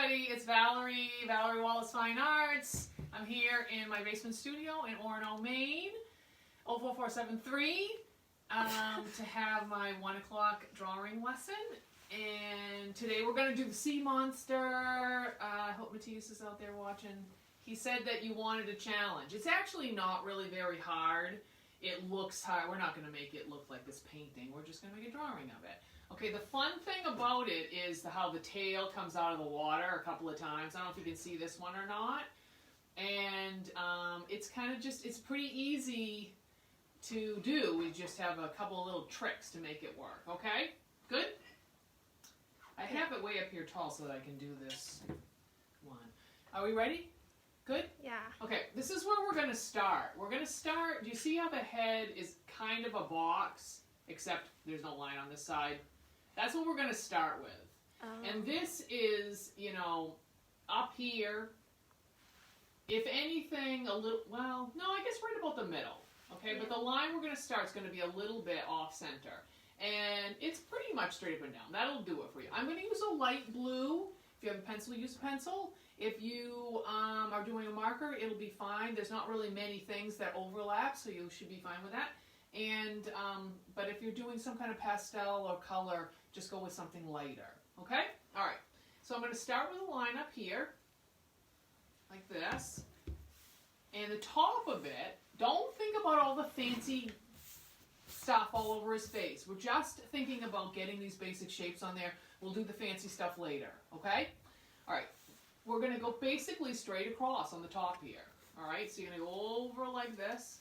everybody, it's Valerie Wallace Fine Arts. I'm here in my basement studio in Orono, Maine, 04473, to have my 1 o'clock drawing lesson. And today we're going to do the sea monster. I hope Matthias is out there watching. He said that you wanted a challenge. It's actually not really very hard. It looks hard. We're not going to make it look like this painting. We're just going to make a drawing of it. Okay, the fun thing about it is how the tail comes out of the water a couple of times. I don't know if you can see this one or not. And it's kind of just, it's pretty easy to do. We just have a couple of little tricks to make it work. Okay? Good? I have it way up here tall so that I can do this one. Are we ready? Good? Yeah. Okay, this is where we're going to start. We're going to start, do you see how the head is kind of a box, except there's no line on this side? That's what we're going to start with. And this is, you know, up here, if anything, a little, well, no, I guess right about the middle. Okay, yeah. But the line we're going to start is going to be a little bit off center. And it's pretty much straight up and down. That'll do it for you. I'm going to use a light blue. If you have a pencil, use a pencil. If you are doing a marker, it'll be fine. There's not really many things that overlap, so you should be fine with that. And, but if you're doing some kind of pastel or color, just go with something lighter. Okay? All right. So I'm going to start with a line up here, like this. And the top of it, don't think about all the fancy stuff all over his face. We're just thinking about getting these basic shapes on there. We'll do the fancy stuff later. Okay? All right. We're going to go basically straight across on the top here. All right? So you're going to go over like this.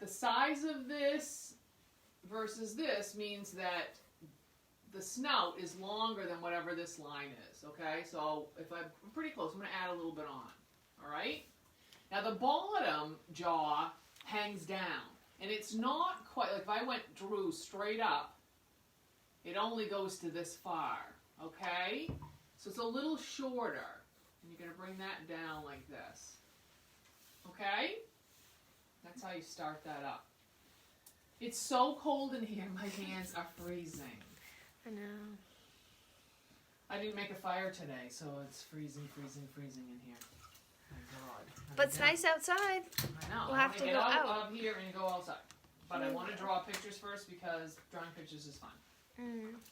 The size of this versus this means that the snout is longer than whatever this line is, okay? So if I'm pretty close, I'm going to add a little bit on, all right? Now the bottom jaw hangs down, and it's not quite, like if I drew straight up, it only goes to this far, okay? So it's a little shorter, and you're going to bring that down like this, okay? That's how you start that up. It's so cold in here, my hands are freezing. I know. I didn't make a fire today, so it's freezing in here. Oh my God. But it's nice outside. I know. We'll have to get go out out of here and go outside. But I want to draw pictures first because drawing pictures is fun.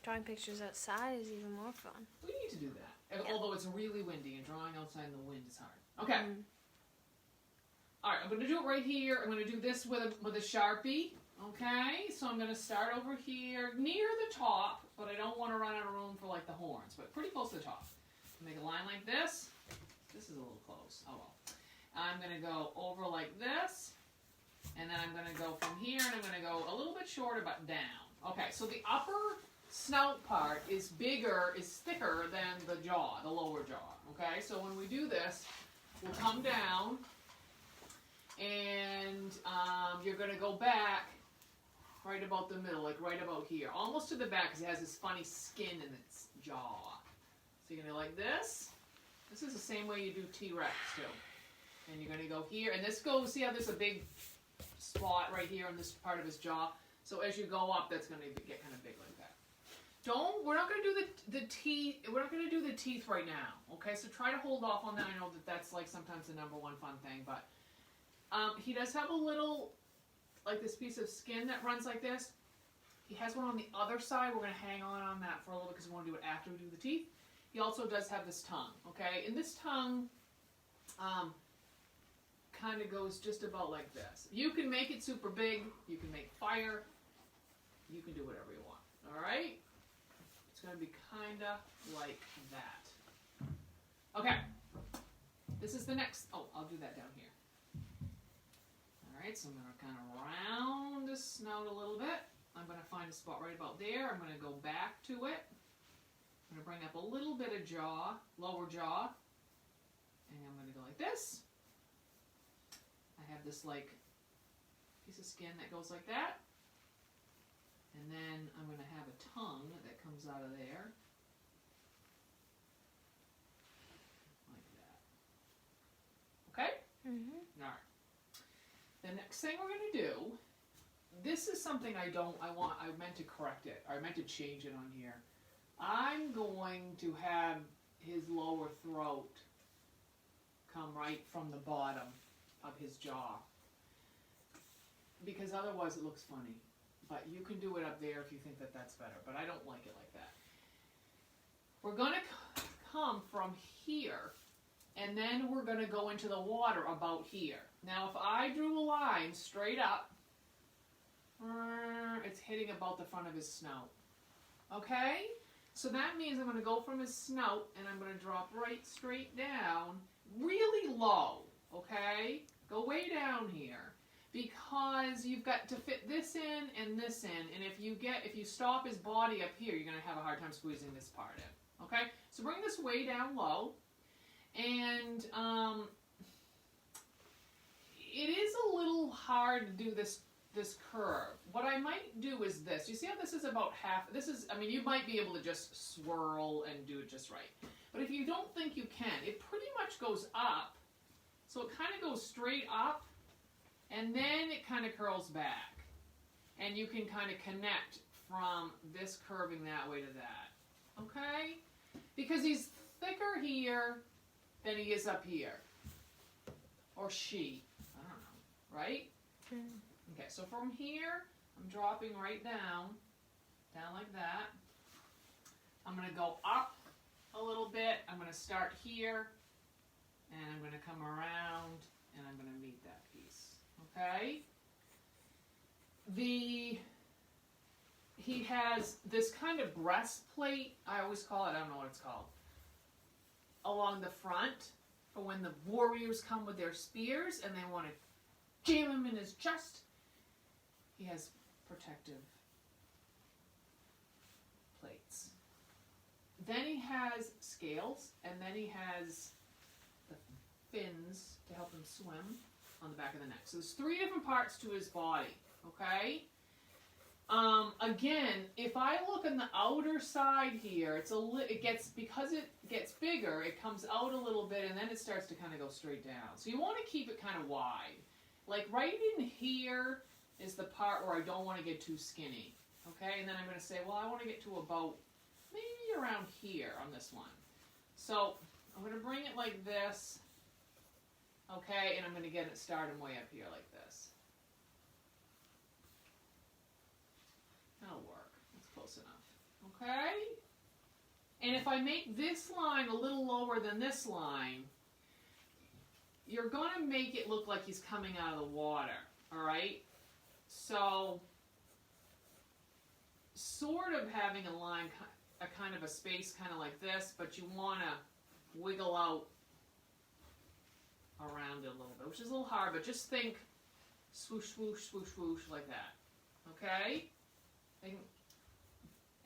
Drawing pictures outside is even more fun. We need to do that. Yeah. Although it's really windy and drawing outside in the wind is hard. Okay. All right, I'm going to do it right here. I'm going to do this with a Sharpie. Okay, so I'm going to start over here near the top, but I don't want to run out of room for like the horns, but pretty close to the top. Make a line like this. This is a little close. Oh well. I'm going to go over like this, and then I'm going to go from here, and I'm going to go a little bit shorter, but down. Okay, so the upper snout part is thicker than the jaw, the lower jaw. Okay, so when we do this, we'll come down, and you're going to go back right about the middle, like right about here. Almost to the back because it has this funny skin in its jaw. So you're going to like this. This is the same way you do T-Rex too. And you're going to go here. And this goes, see how there's a big spot right here on this part of his jaw? So as you go up, that's going to get kind of big like that. We're not going to do the teeth, we're not going to do the teeth right now. Okay, so try to hold off on that. I know that that's like sometimes the number one fun thing, but he does have a little, like this piece of skin that runs like this. He has one on the other side. We're going to hang on that for a little bit because we want to do it after we do the teeth. He also does have this tongue, okay? And this tongue kind of goes just about like this. You can make it super big. You can make fire. You can do whatever you want, all right? It's going to be kind of like that. Okay. This is the next, I'll do that down here. Alright, so I'm going to kind of round this snout a little bit. I'm going to find a spot right about there. I'm going to go back to it. I'm going to bring up a little bit of jaw, lower jaw. And I'm going to go like this. I have this like piece of skin that goes like that. And then I'm going to have a tongue that comes out of there. Like that. Okay? Alright. The next thing we're going to do, this is something I meant to correct it, or I meant to change it on here. I'm going to have his lower throat come right from the bottom of his jaw. Because otherwise it looks funny. But you can do it up there if you think that that's better. But I don't like it like that. We're going to come from here. And then we're going to go into the water about here. Now if I drew a line straight up, it's hitting about the front of his snout. Okay? So that means I'm going to go from his snout and I'm going to drop right straight down, really low. Okay? Go way down here. Because you've got to fit this in and this in. And if you stop his body up here, you're going to have a hard time squeezing this part in. Okay? So bring this way down low. And it is a little hard to do this curve. What I might do is this. You see how this is about half? This is, I mean, you might be able to just swirl and do it just right. But if you don't think you can, it pretty much goes up. So it kind of goes straight up, and then it kind of curls back. And you can kind of connect from this curving that way to that. Okay? Because he's thicker here than he is up here. Or she. I don't know. Right? Okay, so from here, I'm dropping right down like that. I'm going to go up a little bit. I'm going to start here, and I'm going to come around, and I'm going to meet that piece. Okay? He has this kind of breastplate, I always call it, I don't know what it's called, along the front for when the warriors come with their spears and they want to jam him in his chest. He has protective plates. Then he has scales, and then he has the fins to help him swim on the back of the neck. So there's 3 different parts to his body, okay? Again, if I look on the outer side here, because it gets bigger, it comes out a little bit, and then it starts to kind of go straight down. So you want to keep it kind of wide. Like right in here is the part where I don't want to get too skinny, okay? And then I'm going to say, well, I want to get to about maybe around here on this one. So I'm going to bring it like this, okay? And I'm going to get it started way up here like this. That'll work. That's close enough. Okay? And if I make this line a little lower than this line, you're going to make it look like he's coming out of the water. Alright? So, sort of having a line, a kind of a space kind of like this, but you want to wiggle out around it a little bit, which is a little hard, but just think swoosh, swoosh, swoosh, swoosh, like that. Okay?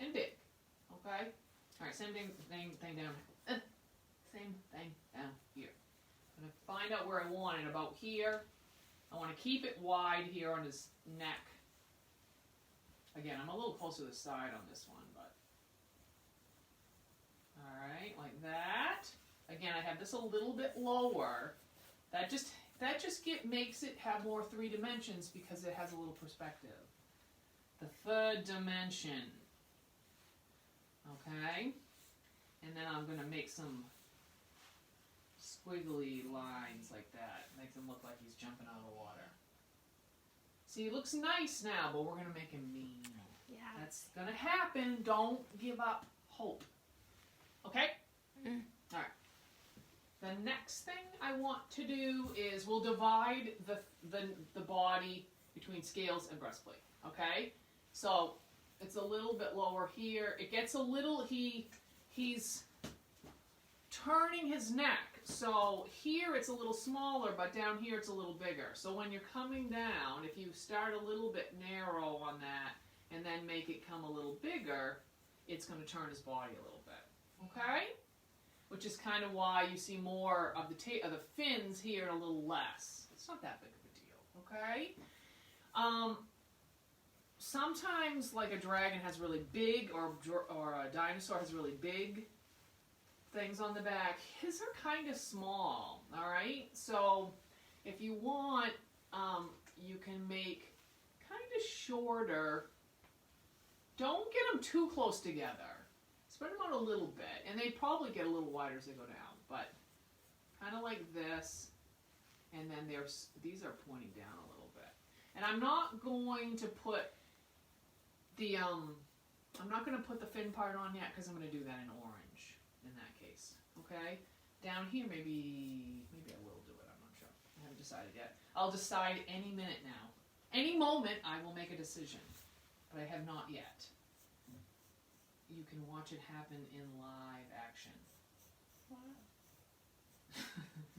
And big. Okay? Alright, same thing down. Same thing down here. I'm going to find out where I want it, about here. I want to keep it wide here on his neck. Again, I'm a little closer to the side on this one, but... Alright, like that. Again, I have this a little bit lower. That just makes it have more 3 dimensions because it has a little perspective. The 3rd dimension. Okay? And then I'm going to make some squiggly lines like that. Makes him look like he's jumping out of the water. See, he looks nice now, but we're going to make him mean. Yeah. That's going to happen. Don't give up hope. Okay? Mm. All right. The next thing I want to do is we'll divide the body between scales and breastplate. Okay? So it's a little bit lower here. It gets a little, he's turning his neck. So here it's a little smaller, but down here it's a little bigger. So when you're coming down, if you start a little bit narrow on that and then make it come a little bigger, it's going to turn his body a little bit. Okay? Which is kind of why you see more of the fins here and a little less. It's not that big of a deal. Okay? Sometimes, like a dragon has really big, or a dinosaur has really big things on the back. His are kind of small, alright? So, if you want, you can make kind of shorter. Don't get them too close together. Spread them out a little bit, and they probably get a little wider as they go down, but kind of like this, and then these are pointing down a little bit. And I'm not going to put the fin part on yet because I'm going to do that in orange in that case. Okay, down here maybe I will do it. I'm not sure. I haven't decided yet. I'll decide any minute now. Any moment I will make a decision, but I have not yet. You can watch it happen in live action. What?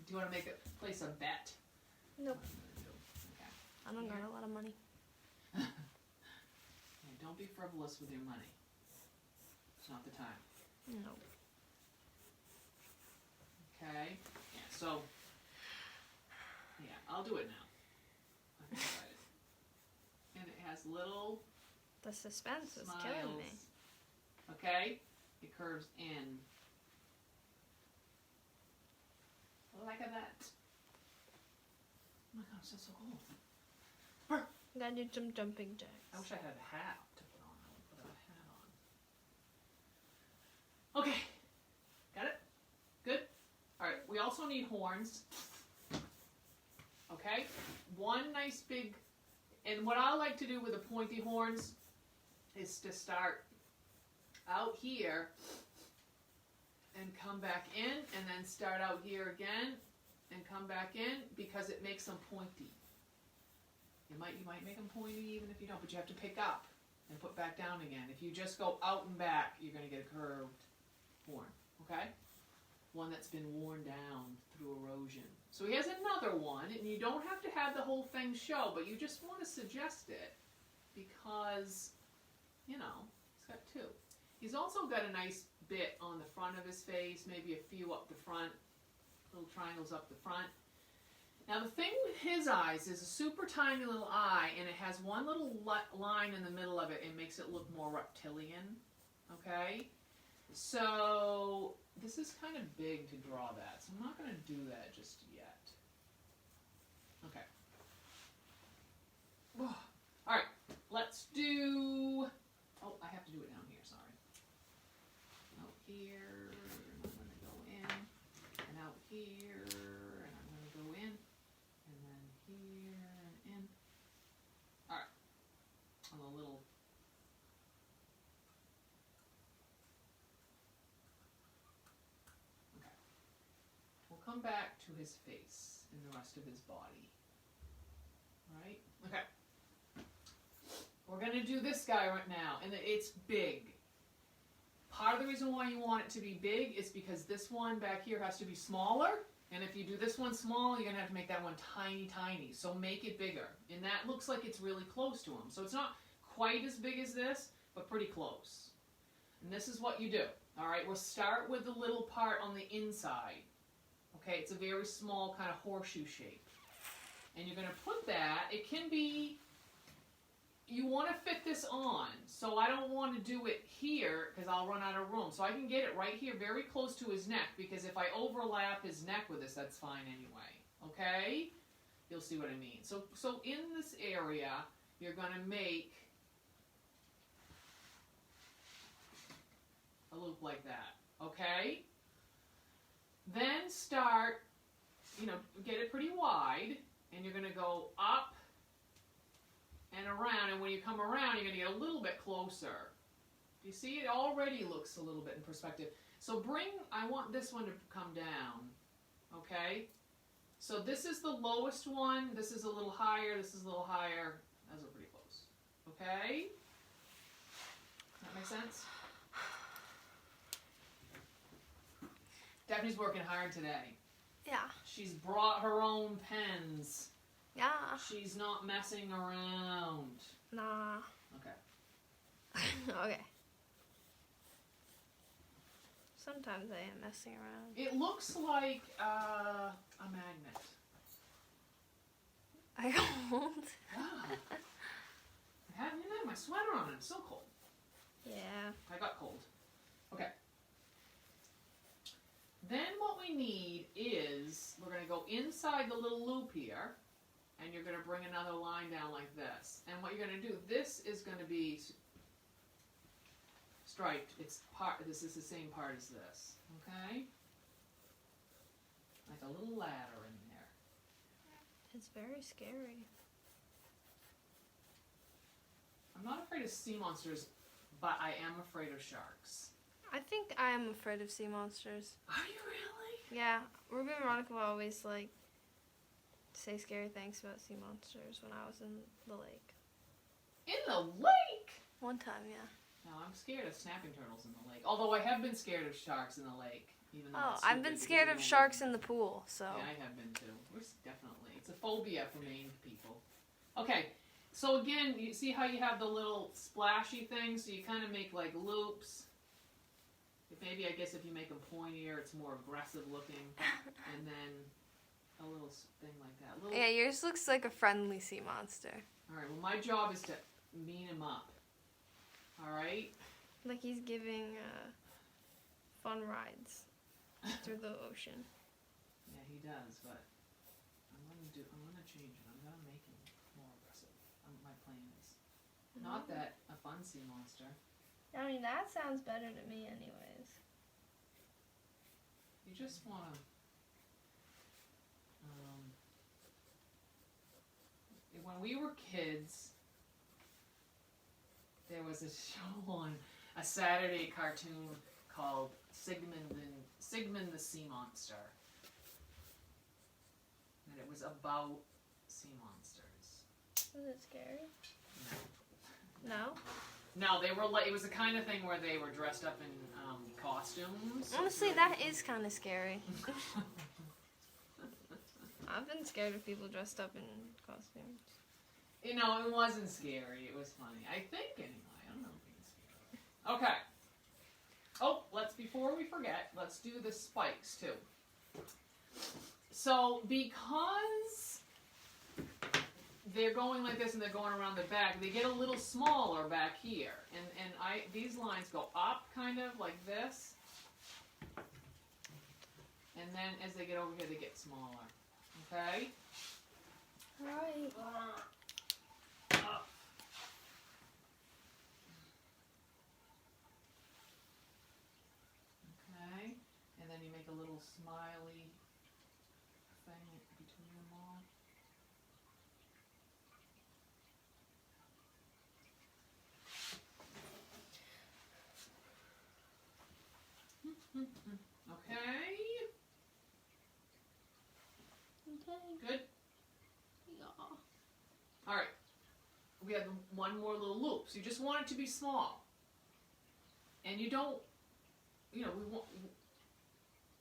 Do you want to place a bet? Nope. Okay. I don't got a lot of money. Yeah, don't be frivolous with your money. It's not the time. No. Okay. Yeah. So. Yeah, I'll do it now. I've decided. And it has little. The suspense is smiles. killing me. Okay. It curves in. Like that. Oh my god, it's so cool. You gotta do some jumping jacks. I wish I had a hat to put on. I would put a hat on. Okay. Got it? Good? Alright, we also need horns. Okay? One nice big... And what I like to do with the pointy horns is to start out here and come back in, and then start out here again and come back in, because it makes them pointy. You might make them pointy even if you don't, but you have to pick up and put back down again. If you just go out and back, you're going to get a curved horn, okay? One that's been worn down through erosion. So he has another one, and you don't have to have the whole thing show, but you just want to suggest it because, you know, he's got two. He's also got a nice bit on the front of his face, maybe a few up the front, little triangles up the front. Now the thing with his eyes is a super tiny little eye, and it has one little line in the middle of it and makes it look more reptilian, okay? So this is kind of big to draw that, so I'm not going to do that just yet. Okay. Alright, let's do... Oh, I have to do it down here, sorry. Out here, and I'm going to go in, and out here, and I'm going to go in, and then here, and in. Alright, on a little... Okay. We'll come back to his face and the rest of his body. Right? Okay. We're going to do this guy right now, and it's big. Part of the reason why you want it to be big is because this one back here has to be smaller, and if you do this one small, you're going to have to make that one tiny, tiny. So make it bigger. And that looks like it's really close to him. So it's not quite as big as this, but pretty close. And this is what you do. All right, we'll start with the little part on the inside. Okay, it's a very small kind of horseshoe shape. And you're going to put that, it can be... You want to fit this on, so I don't want to do it here because I'll run out of room. So I can get it right here very close to his neck, because if I overlap his neck with this, that's fine anyway. Okay? You'll see what I mean. So in this area, you're going to make a loop like that. Okay? Then start, get it pretty wide, and you're going to go up and around, and when you come around, you're going to get a little bit closer. Do you see? It already looks a little bit in perspective. So I want this one to come down, okay? So this is the lowest one, this is a little higher, this is a little higher. Those are pretty close, okay? Does that make sense? Daphne's working hard today. Yeah. She's brought her own pens. Yeah. She's not messing around. Nah. Okay. Okay. Sometimes I am messing around. It looks like a magnet. I don't. Yeah. I haven't even had my sweater on. It's so cold. Yeah. I got cold. Okay. Then what we need is, we're going to go inside the little loop here, and you're going to bring another line down like this. And what you're going to do, this is going to be striped. It's part. This is the same part as this. Okay. Like a little ladder in there. It's very scary. I'm not afraid of sea monsters, but I am afraid of sharks. I think I am afraid of sea monsters. Are you really? Yeah, Ruby and Veronica will always like say scary things about sea monsters when I was in the lake. In the lake? One time, yeah. No, I'm scared of snapping turtles in the lake. Although I have been scared of sharks in the lake. Even though Oh, it's I've stupid been because scared you of don't sharks live in the pool, so. Yeah, I have been too. Definitely. It's a phobia for Maine people. Okay, so again, you see how you have the little splashy thing? So you kind of make like loops. Maybe, I guess, if you make them pointier, it's more aggressive looking. And then a little thing like that. Yeah, yours looks like a friendly sea monster. Alright, well, my job is to mean him up. Alright? Like he's giving fun rides through the ocean. Yeah, he does, but I'm gonna change it. I'm gonna make him more aggressive. My plan is. Not that a fun sea monster. I mean, that sounds better to me anyways. You just wanna when we were kids, there was a show on a Saturday cartoon called Sigmund the Sea Monster. And it was about sea monsters. Was it scary? No. No? No, they were like, it was the kind of thing where they were dressed up in costumes. Honestly, that is kind of scary. I've been scared of people dressed up in costumes. You know, it wasn't scary. It was funny. I think, anyway. I don't know if it's scary. Okay. Oh, before we forget, let's do the spikes, too. So, because they're going like this and they're going around the back, they get a little smaller back here. And these lines go up, kind of, like this. And then as they get over here, they get smaller. Okay? Right. Okay, and then you make a little smiley thing between them all. Okay. Okay. Good. Yeah. All right. We have one more little loop. So you just want it to be small, and you don't. You know, we want.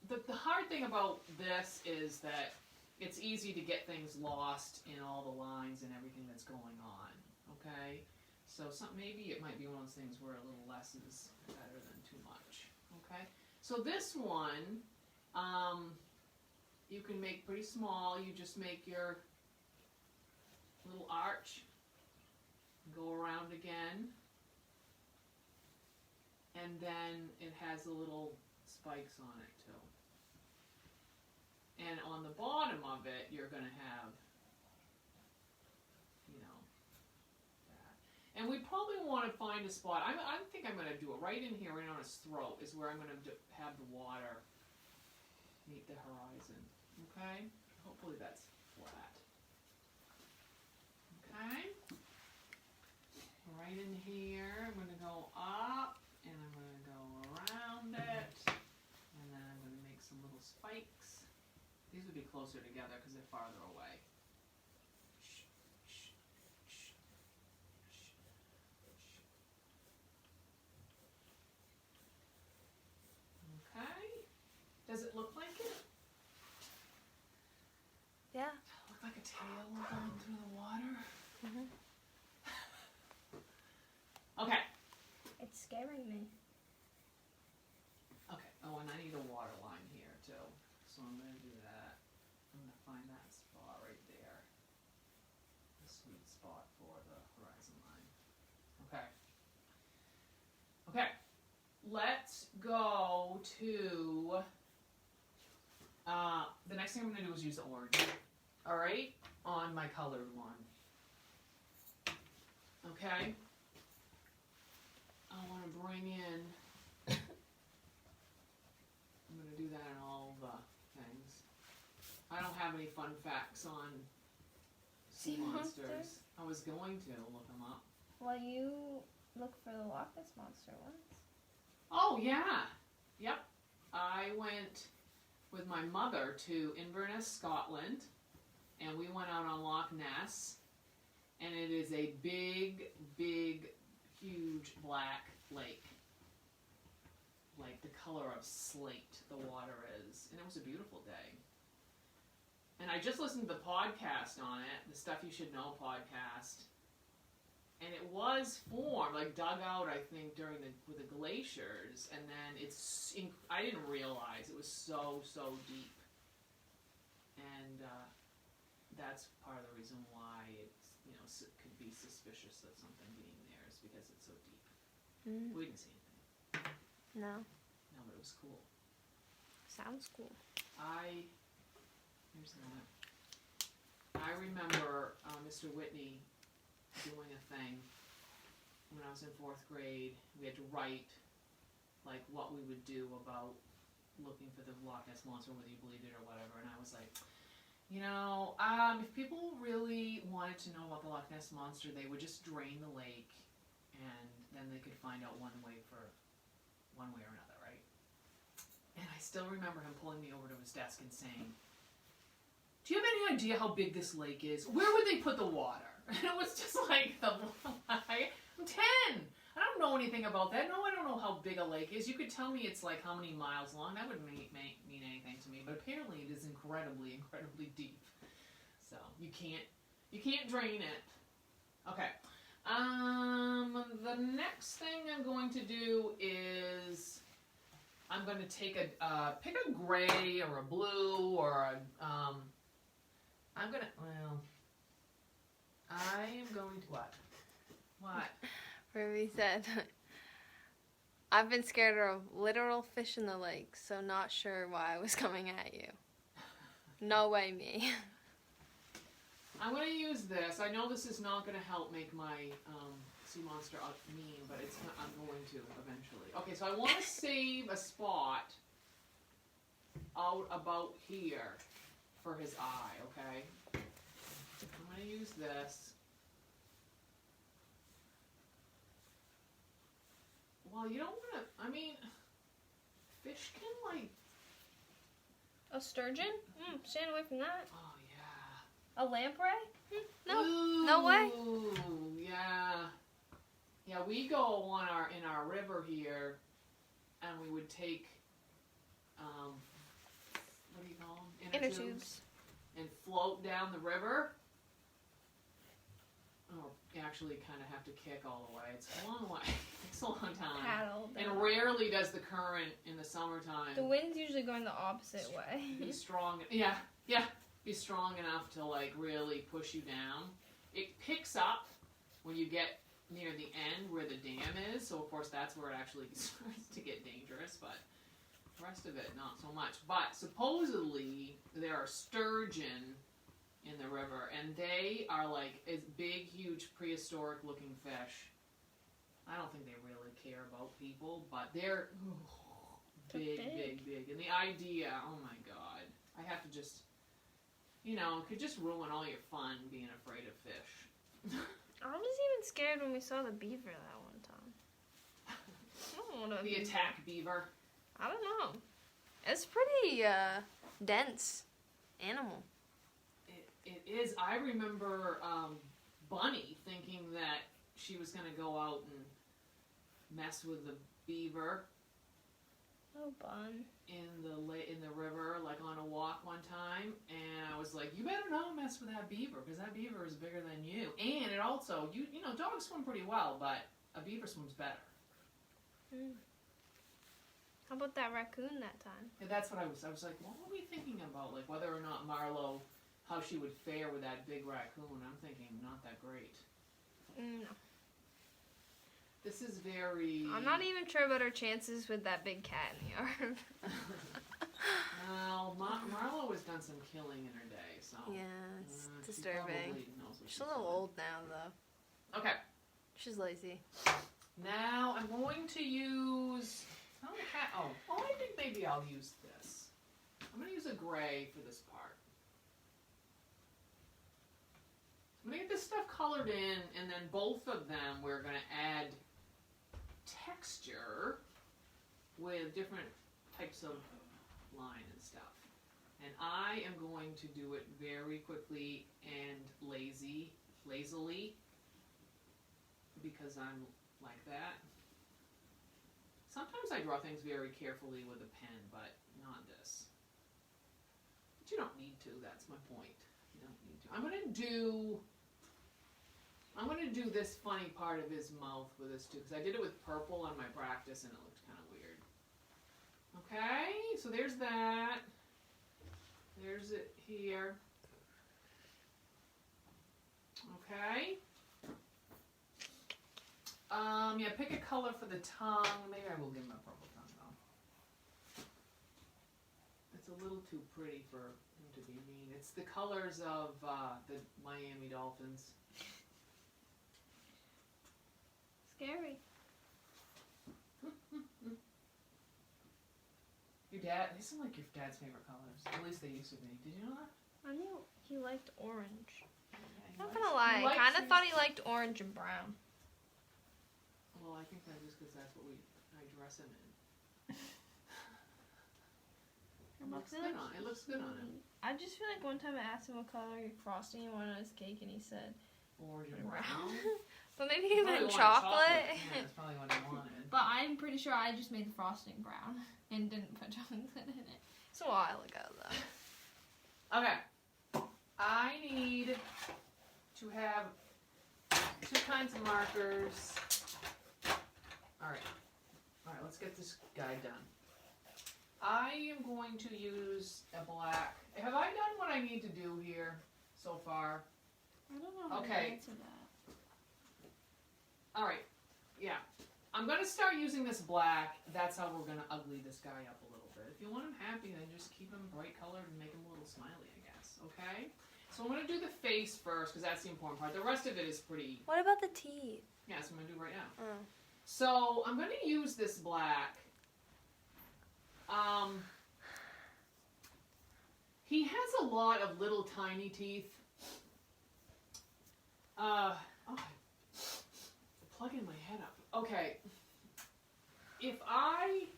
The hard thing about this is that it's easy to get things lost in all the lines and everything that's going on. Okay. So maybe it might be one of those things where a little less is better than too much. Okay. So this one, you can make pretty small. You just make your little arch, go around again, and then it has the little spikes on it too. And on the bottom of it, you're going to have, you know, that. And we probably want to find a spot. I think I'm going to do it right in here, right on his throat, is where I'm going to have the water meet the horizon. Okay? Hopefully that's flat. Okay? Right in here, I'm going to go up, and I'm going to go around it, and then I'm going to make some little spikes. These would be closer together because they're farther away. Okay. Does it look like it? Yeah. Look like a tail going through the water? Mhm. Okay. It's scaring me. Okay. Oh, and I need a water line here too. So I'm going to do that. I'm going to find that spot right there. The sweet spot for the horizon line. Okay. Okay. Let's go to, the next thing I'm going to do is use the orange. Alright? On my colored one. Okay? I want to bring in, I'm going to do that in all the things. I don't have any fun facts on sea monsters. I was going to look them up. Well, you look for the Loch Ness Monster once. Oh, yeah. Yep. I went with my mother to Inverness, Scotland, and we went out on Loch Ness, and it is a big, big, huge black lake. Like the color of slate the water is. And it was a beautiful day. And I just listened to the podcast on it, the Stuff You Should Know podcast. And it was formed, like dug out, I think, with the glaciers. And then I didn't realize it was so, so deep. And that's part of the reason why it's, could be suspicious of something being there is because it's so deep. Mm. We didn't see anything. No. No, but it was cool. Sounds cool. Here's that. I remember Mr. Whitney doing a thing when I was in 4th grade. We had to write like what we would do about looking for the Loch Ness Monster, whether you believed it or whatever. And I was like, if people really wanted to know about the Loch Ness Monster, they would just drain the lake, and then they could find out one way or another, right? And I still remember him pulling me over to his desk and saying, "Do you have any idea how big this lake is? Where would they put the water?" And it was just like, I'm 10. I don't know anything about that. No, I don't know how big a lake is. You could tell me it's like how many miles long. That wouldn't mean anything to me. But apparently it is incredibly, incredibly deep. So you can't drain it. Okay. The next thing I'm going to do is I'm going to take pick a gray or a blue or I am going to what? What? Ruby said, I've been scared of literal fish in the lake, so not sure why I was coming at you. No way me. I'm going to use this. I know this is not going to help make my sea monster mean, but I'm going to eventually. Okay, so I want to save a spot out about here for his eye, okay? I'm going to use this. Well, you don't want to, fish can A sturgeon? Stand away from that. Oh, yeah. A lamprey? No. Ooh, No way. Yeah. Yeah, we go in our river here, and we would take, what do you call them? Inner tubes. And float down the river. Or actually kind of have to kick all the way. It's a long way. It's a long time. Paddle down. And rarely does the current in the summertime. The wind's usually going the opposite way. Be strong. Yeah. Be strong enough to really push you down. It picks up when you get near the end where the dam is. So of course that's where it actually starts to get dangerous. But the rest of it, not so much. But supposedly there are sturgeon in the river, and they are as big, huge, prehistoric-looking fish. I don't think they really care about people, but they're big. And the idea, oh my God, I have to just, it could just ruin all your fun being afraid of fish. I was even scared when we saw the beaver that one time. I don't want to. The attack beaver. I don't know. It's pretty dense animal. It is. I remember Bunny thinking that she was going to go out and mess with the beaver. Oh, Bun. In the river, on a walk one time, and I was like, "You better not mess with that beaver, because that beaver is bigger than you." And it also, dogs swim pretty well, but a beaver swims better. How about that raccoon that time? Yeah, that's what I was like, what were we thinking about? Whether or not Marlo, how she would fare with that big raccoon. I'm thinking not that great. No. This is very... I'm not even sure about her chances with that big cat in the yard. Well, Marlo has done some killing in her day, so... Yeah, it's disturbing. She knows what She's a little old now, though. Okay. She's lazy. Now I'm going to use, I think maybe I'll use this. I'm going to use a gray for this part. I'm going to get this stuff colored in, and then both of them we're going to add texture with different types of line and stuff. And I am going to do it very quickly and lazily, because I'm like that. Sometimes I draw things very carefully with a pen, but not this. But you don't need to, that's my point. You don't need to. I'm gonna do this funny part of his mouth with this too, because I did it with purple on my practice and it looked kind of weird. Okay, so there's that. There's it here. Okay. Yeah, pick a color for the tongue. Maybe I will give him a purple tongue though. It's a little too pretty for him to be mean. It's the colors of the Miami Dolphins. Scary. Your dad, these are like your dad's favorite colors. At least they used to be. Did you know that? I knew he liked orange. Yeah, Not gonna lie, I kind of thought he liked orange and brown. Well, I think that's just because that's what I dress him in. It looks good on him. I just feel like one time I asked him what color frosting he wanted on his cake, and he said Orange and brown. But maybe he meant chocolate. Yeah, that's probably what he wanted. But I'm pretty sure I just made the frosting brown and didn't put chocolate in it. It's a while ago, though. Okay. I need to have 2 kinds of markers. Alright, let's get this guy done. I am going to use a black. Have I done what I need to do here so far? I don't know how to answer that. Alright, yeah. I'm going to start using this black. That's how we're going to ugly this guy up a little bit. If you want him happy, then just keep him bright colored and make him a little smiley, I guess. Okay? So I'm going to do the face first, because that's the important part. The rest of it is pretty... What about the teeth? Yeah, that's what I'm going to do right now. Oh. So I'm going to use this black. He has a lot of little tiny teeth. Plugging my head up. Okay. If I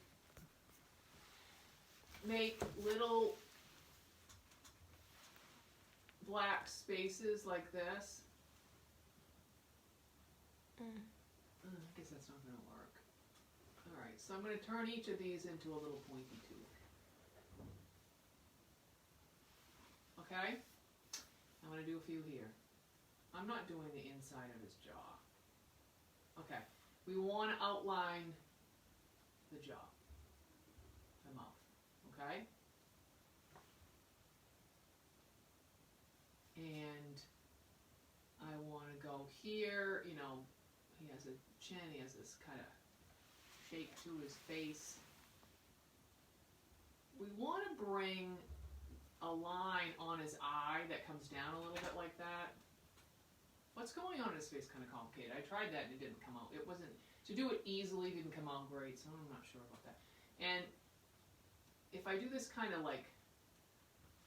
make little black spaces like this, I guess that's not going to work. Alright, so I'm going to turn each of these into a little pointy tooth. Okay? I'm going to do a few here. I'm not doing the inside of his jaw. Okay, we want to outline the jaw, the mouth, okay? And I want to go here, you know, he has a chin, he has this kind of shape to his face. We want to bring a line on his eye that comes down a little bit like that. What's going on in his face kind of complicated. I tried that and it didn't come out. It wasn't, to do it easily didn't come out great, so I'm not sure about that. And if I do this kind of like,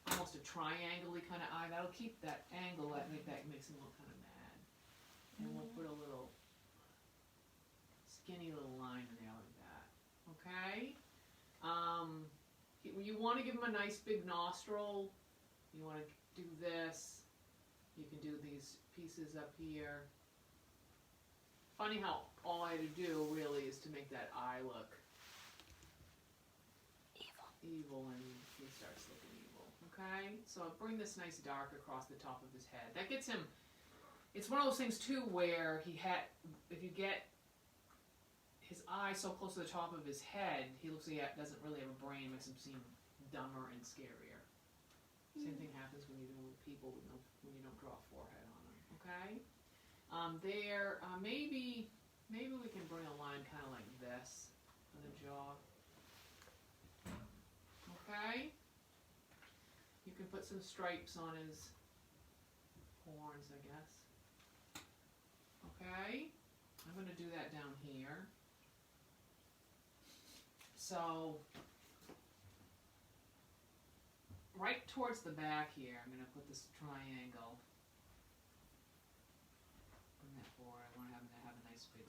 almost a triangle-y kind of eye, that'll keep that angle, that makes him look kind of mad. And we'll put a little skinny little line in there like that. Okay? You want to give him a nice big nostril. You want to do this. You can do these pieces up here. Funny how all I had to do really is to make that eye look evil, and he starts looking evil. Okay? So I'll bring this nice dark across the top of his head. That gets him, it's one of those things too where if you get his eye so close to the top of his head, he looks like he doesn't really have a brain, makes him seem dumber and scarier. Same thing happens when you do with people when you don't draw a forehead on them. Okay? Maybe we can bring a line kind of like this for the jaw. Okay? You can put some stripes on his horns, I guess. Okay? I'm going to do that down here. So, right towards the back here, I'm going to put this triangle. Bring that forward. I want to have a nice big,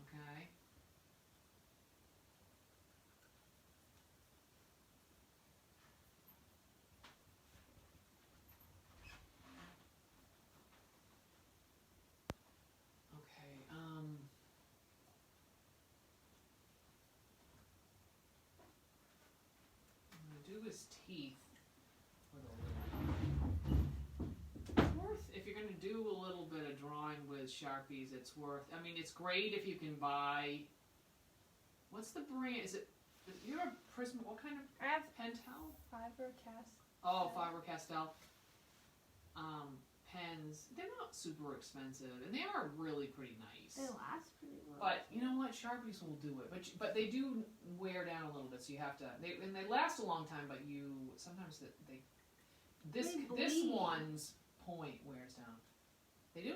okay. Okay, I'm going to do his teeth with a little. It's worth, if you're going to do a little bit of drawing with Sharpies, it's worth, I mean, it's great if you can buy, what's the brand, is it, you're a Prism, what kind of I have Pentel? Faber-Castell. Oh, Faber-Castell. Pens, they're not super expensive, and they are really pretty nice. They last pretty well. But you know what? Sharpies will do it, but they do wear down a little bit, so you have to. They last a long time, but you sometimes this bleed. one's point wears down. They do.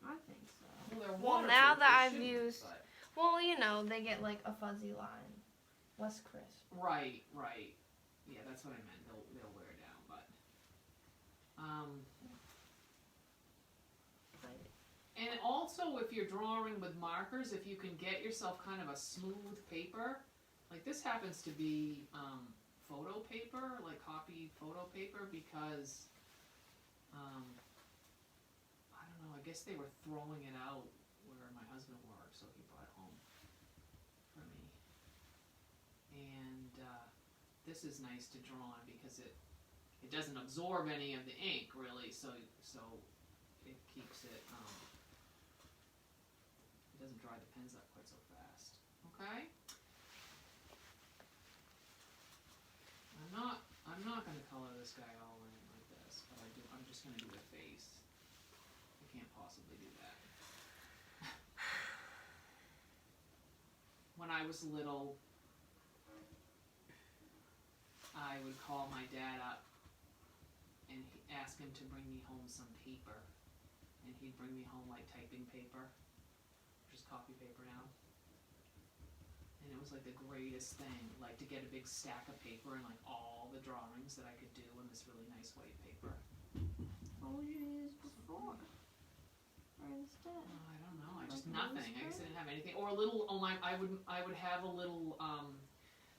I think so. Well, they're Well, waterproof, now that they I've shouldn't, used- but- Well, you know, they get like a fuzzy line. Less crisp. Right. Yeah, that's what I meant. They'll wear down, but. And also, if you're drawing with markers, if you can get yourself kind of a smooth paper, like this happens to be photo paper, like copy photo paper, because I don't know, I guess they were throwing it out where my husband worked, so he brought it home for me. And this is nice to draw on because it doesn't absorb any of the ink really, so it keeps it. It doesn't dry the pens up quite so fast. Okay? I'm not going to color this guy all in like this, but I'm just going to do a face. I can't possibly do that. When I was little, I would call my dad up and ask him to bring me home some paper, and he'd bring me home like typing paper. Just copy paper now. And it was like the greatest thing, like to get a big stack of paper and like all the drawings that I could do in this really nice white paper. What would you use before? Or instead? Oh, I don't know. I Like just a nothing. I newspaper? just didn't have anything. Or a little. I would have a little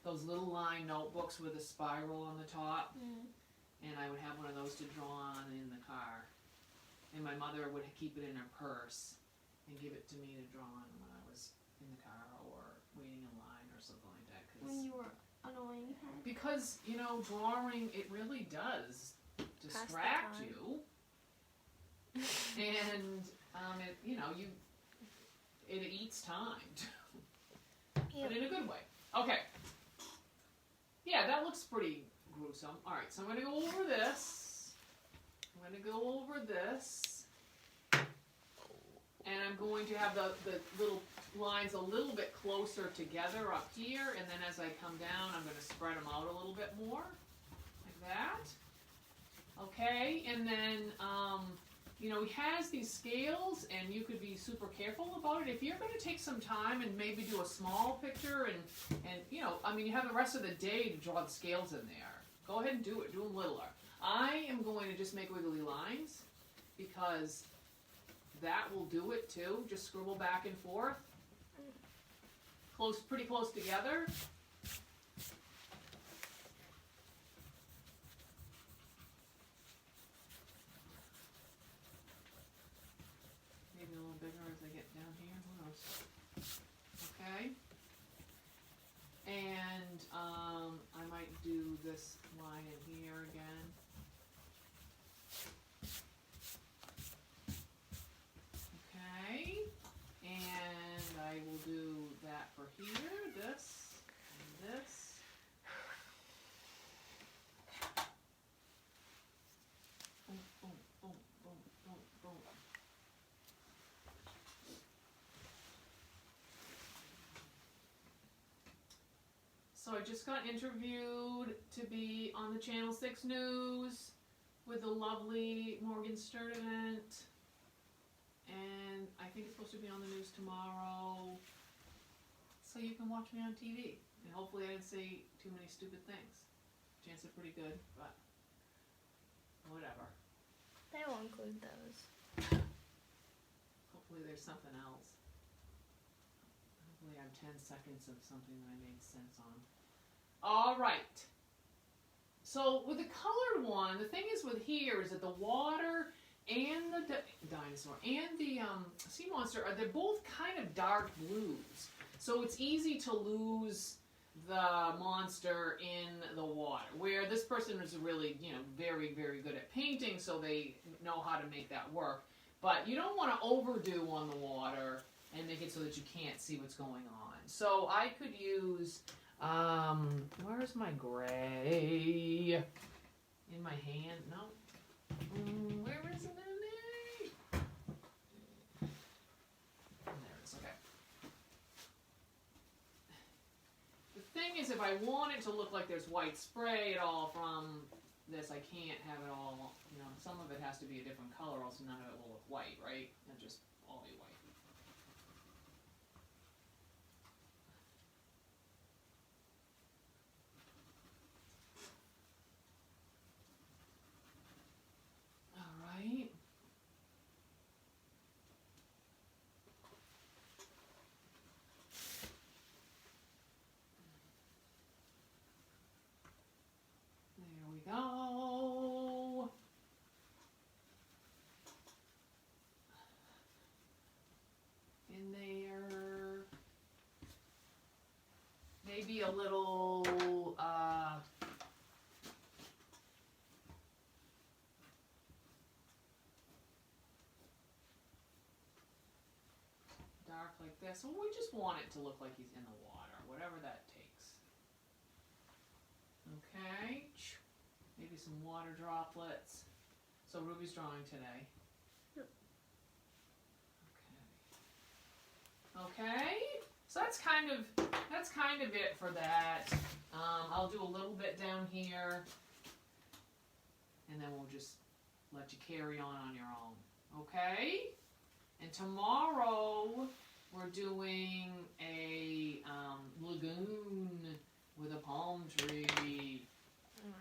those little line notebooks with a spiral on the top, and I would have one of those to draw on in the car. And my mother would keep it in her purse and give it to me to draw on when I was in the car or waiting in line or something like that. When you were annoying her? Because, you know, drawing, it really does distract time. you. And, it, you know, it eats time, too. Yep. But in a good way. Okay. Yeah, that looks pretty gruesome. Alright, so I'm going to go over this. I'm going to go over this. And I'm going to have the little lines a little bit closer together up here, and then as I come down, I'm going to spread them out a little bit more, like that. Okay, and then, you know, he has these scales, and you could be super careful about it. If you're going to take some time and maybe do a small picture, and you know, I mean, you have the rest of the day to draw the scales in there. Go ahead and do it. Do them littler. I am going to just make wiggly lines, because that will do it too. Just scribble back and forth. Pretty close together. Maybe a little bigger as I get down here. Who knows? Okay. And I might do this line in here again. Okay, and I will do that for here, this, and this. Boom, boom, boom, boom, boom, boom. So I just got interviewed to be on the Channel 6 News with the lovely Morgan Sturdivant. And I think it's supposed to be on the news tomorrow. So you can watch me on TV. And hopefully I didn't say too many stupid things. Chance are pretty good, but whatever. They will include those. Hopefully there's something else. Hopefully I have 10 seconds of something that I made sense on. All right. So with the colored one, the thing is with here is that the water and the dinosaur and the sea monster, they're both kind of dark blues. So it's easy to lose the monster in the water, where this person is really, very, very good at painting, so they know how to make that work. But you don't want to overdo on the water and make it so that you can't see what's going on. So I could use, where's my gray? In my hand? No. Where is it in there? There it is, okay. The thing is, if I want it to look like there's white spray at all from this, I can't have it all, some of it has to be a different color, else none of it will look white, right? It'll just all be white. Alright. There we go. In there. Maybe a little, dark like this. So we just want it to look like he's in the water, whatever that takes. Okay. Maybe some water droplets. So Ruby's drawing today. Yep. Okay. Okay. So that's kind of it for that. I'll do a little bit down here, and then we'll just let you carry on your own. Okay. And tomorrow we're doing a lagoon with a palm tree. Wow.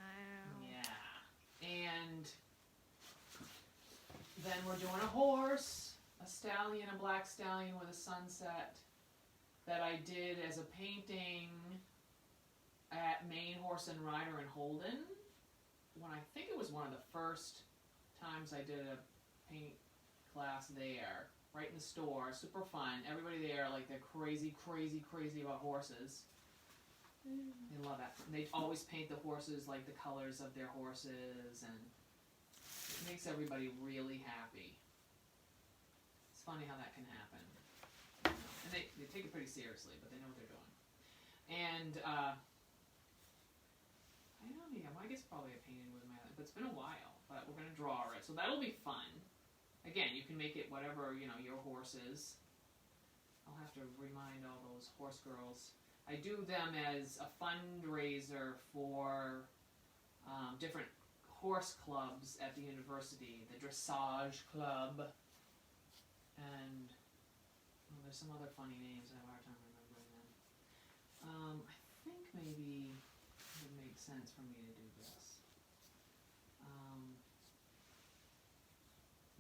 Yeah. And then we're doing a horse, a stallion, a black stallion with a sunset that I did as a painting at Maine Horse and Rider in Holden. When I think it was one of the first times I did a paint class there, right in the store, super fun. Everybody there, like, they're crazy, crazy, crazy about horses. They love it. They always paint the horses like the colors of their horses, and it makes everybody really happy. It's funny how that can happen. And they take it pretty seriously, but they know what they're doing. And, I don't know, I guess probably I painted with my, but it's been a while, but we're going to draw it. So that'll be fun. Again, you can make it whatever, your horse is. I'll have to remind all those horse girls. I do them as a fundraiser for different horse clubs at the university, the dressage club, and there's some other funny names I have a hard time remembering them. I think maybe it would make sense for me to do this.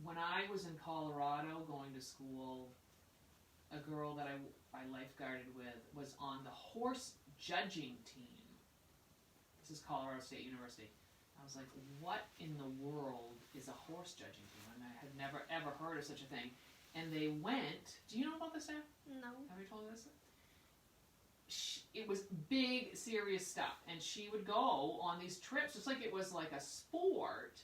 When I was in Colorado going to school, a girl that I lifeguarded with was on the horse judging team. This is Colorado State University. I was like, what in the world is a horse judging team? And I had never ever heard of such a thing. And they went, do you know about this, Sam? No. Have you told her this? It was big, serious stuff. And she would go on these trips, just like it was like a sport,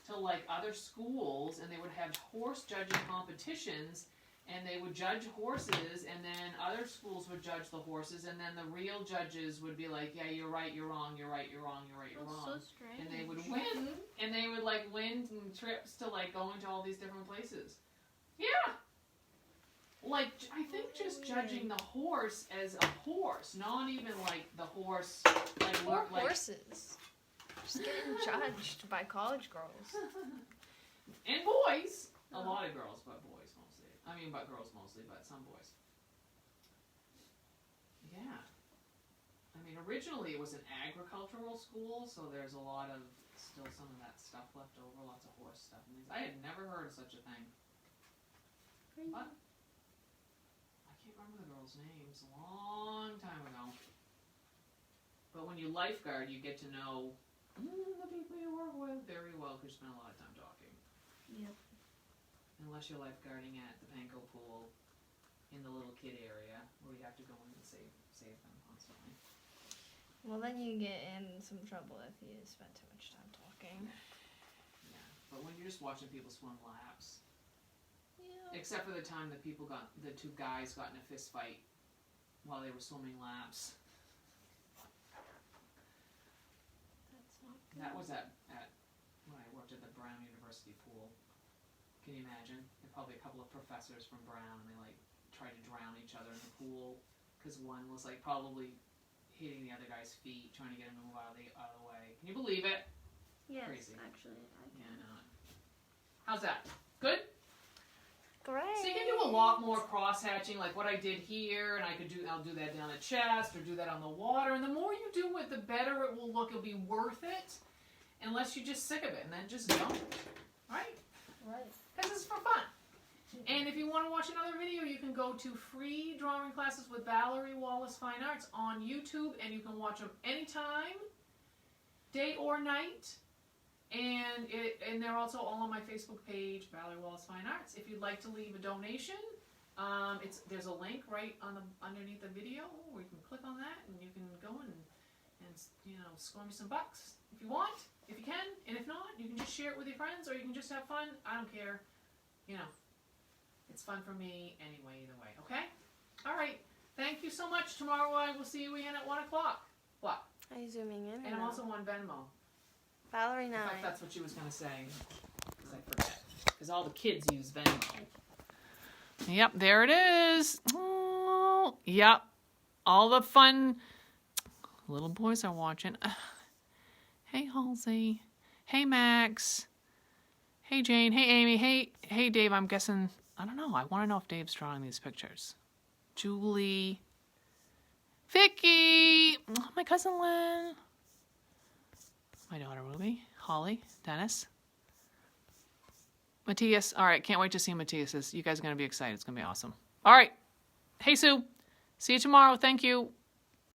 to like other schools, and they would have horse judging competitions, and they would judge horses, and then other schools would judge the horses, and then the real judges would be like, yeah, you're right, you're wrong, you're right, you're wrong, you're right, you're wrong. That's so strange. And they would win, and they would like win trips to like going to all these different places. Yeah. Like, I think just judging the horse as a horse, not even like the horse, like Poor like horses. Just getting judged by college girls. and boys. A lot of girls, but boys mostly. I mean, but girls mostly, but some boys. Yeah. I mean, originally it was an agricultural school, so there's a lot of, still some of that stuff left over, lots of horse stuff. I had never heard of such a thing. But I can't remember the girls' names, a long time ago. But when you lifeguard, you get to know the people you work with very well because you spend a lot of time talking. Yep. Unless you're lifeguarding at the Panko pool in the little kid area where you have to go in and save them constantly. Well, then you get in some trouble if you spend too much time talking. Yeah, but when you're just watching people swim laps, Yeah. except for the time the two guys got in a fist fight while they were swimming laps. That's not good. That was at when I worked at the Brown University pool. Can you imagine? There are probably a couple of professors from Brown, and they like tried to drown each other in the pool because one was like probably hitting the other guy's feet, trying to get him to move out of the way. Can you believe it? Yes, Crazy. actually, I can. Yeah, no. How's that? Good? Great. So you can do a lot more cross-hatching, like what I did here, and I'll do that down the chest, or do that on the water, and the more you do it, the better it will look. It'll be worth it, unless you're just sick of it, and then just don't. Right? Right. Because it's for fun. And if you want to watch another video, you can go to Free Drawing Classes with Valerie Wallace Fine Arts on YouTube, and you can watch them anytime, day or night. And they're also all on my Facebook page, Valerie Wallace Fine Arts. If you'd like to leave a donation, there's a link right underneath the video where you can click on that, and you can go and score me some bucks if you want, if you can, and if not, you can just share it with your friends, or you can just have fun. I don't care. It's fun for me anyway, either way. Okay? All right. Thank you so much. Tomorrow I will see you again at 1 o'clock. What? Are you zooming in? And I'm also on Venmo. Valerie In 9. fact, that's what she was going to say. Because I forget. Because all the kids use Venmo. Yep, there it is. Oh, yep. All the fun little boys are watching. Hey, Halsey. Hey, Max. Hey, Jane. Hey, Amy. Hey, Dave. I'm guessing, I don't know. I want to know if Dave's drawing these pictures. Julie. Vicky. Oh, my cousin Lynn. My daughter Ruby, Holly, Dennis, Matthias. All right, can't wait to see Matthias's. You guys are going to be excited. It's going to be awesome. All right. Hey, Sue. See you tomorrow. Thank you.